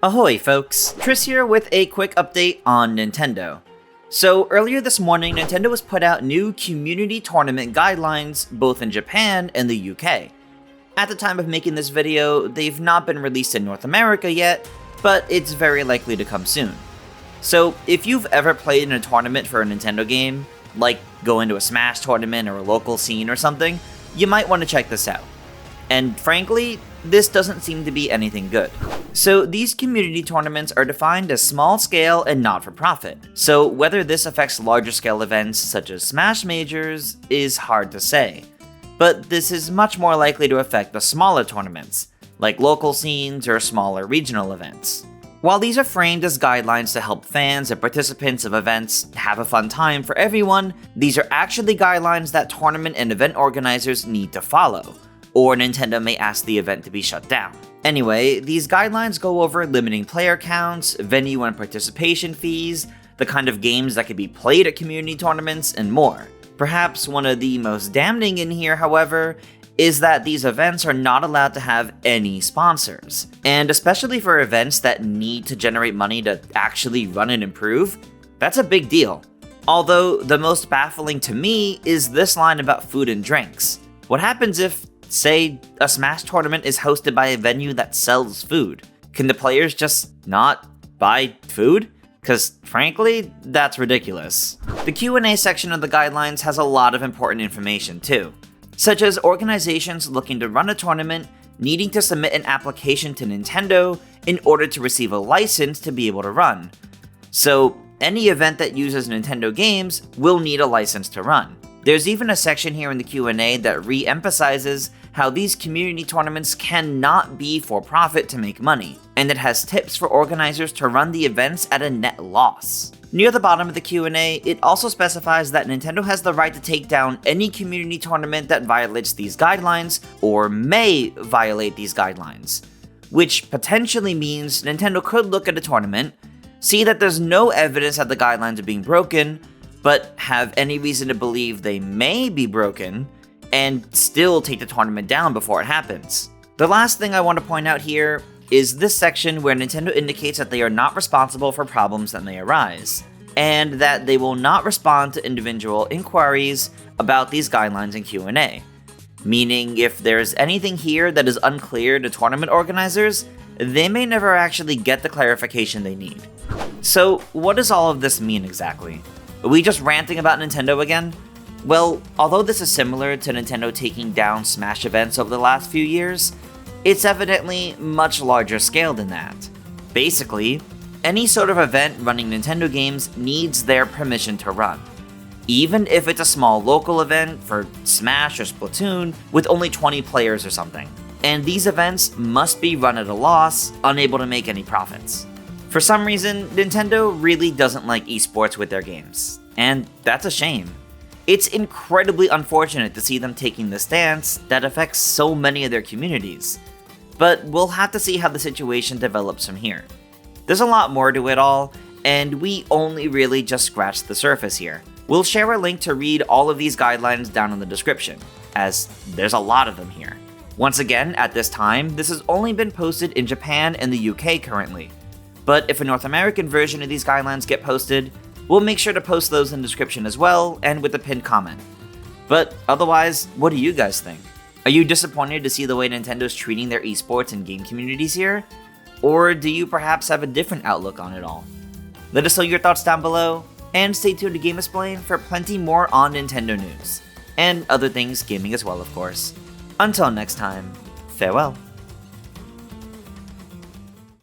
Ahoy folks, Tris here with a quick update on Nintendo. So earlier this morning, Nintendo has put out new community tournament guidelines both in Japan and the UK. At the time of making this video, they've not been released in North America yet, but it's very likely to come soon. So if you've ever played in a tournament for a Nintendo game, like going to a Smash tournament or a local scene or something, you might want to check this out. And frankly, this doesn't seem to be anything good. So these community tournaments are defined as small scale and not for profit. So whether this affects larger scale events such as Smash Majors is hard to say. But this is much more likely to affect the smaller tournaments, like local scenes or smaller regional events. While these are framed as guidelines to help fans and participants of events have a fun time for everyone, these are actually guidelines that tournament and event organizers need to follow, or Nintendo may ask the event to be shut down. Anyway, these guidelines go over limiting player counts, venue and participation fees, the kind of games that can be played at community tournaments, and more. Perhaps one of the most damning in here, however, is that these events are not allowed to have any sponsors. And especially for events that need to generate money to actually run and improve, that's a big deal. Although the most baffling to me is this line about food and drinks. What happens if, say, a Smash tournament is hosted by a venue that sells food? Can the players just not buy food? Because frankly, that's ridiculous. The Q&A section of the guidelines has a lot of important information too, such as organizations looking to run a tournament needing to submit an application to Nintendo in order to receive a license to be able to run. So any event that uses Nintendo games will need a license to run. There's even a section here in the Q&A that re-emphasizes how these community tournaments cannot be for profit to make money, and it has tips for organizers to run the events at a net loss. Near the bottom of the Q&A, it also specifies that Nintendo has the right to take down any community tournament that violates these guidelines, or may violate these guidelines, which potentially means Nintendo could look at a tournament, see that there's no evidence that the guidelines are being broken, but have any reason to believe they may be broken, and still take the tournament down before it happens. The last thing I want to point out here is this section where Nintendo indicates that they are not responsible for problems that may arise, and that they will not respond to individual inquiries about these guidelines in Q&A. Meaning, if there's anything here that is unclear to tournament organizers, they may never actually get the clarification they need. So, what does all of this mean exactly? Are we just ranting about Nintendo again? Well, although this is similar to Nintendo taking down Smash events over the last few years, it's evidently much larger scale than that. Basically, any sort of event running Nintendo games needs their permission to run, even if it's a small local event for Smash or Splatoon with only 20 players or something. And these events must be run at a loss, unable to make any profits. For some reason, Nintendo really doesn't like eSports with their games, and that's a shame. It's incredibly unfortunate to see them taking the stance that affects so many of their communities, but we'll have to see how the situation develops from here. There's a lot more to it all, and we only really just scratched the surface here. We'll share a link to read all of these guidelines down in the description, as there's a lot of them here. Once again, at this time, this has only been posted in Japan and the UK currently, but if a North American version of these guidelines get posted, we'll make sure to post those in the description as well, and with a pinned comment. But otherwise, what do you guys think? Are you disappointed to see the way Nintendo's treating their esports and game communities here? Or do you perhaps have a different outlook on it all? Let us know your thoughts down below, and stay tuned to GameXplain for plenty more on Nintendo news, and other things gaming as well, of course. Until next time, farewell.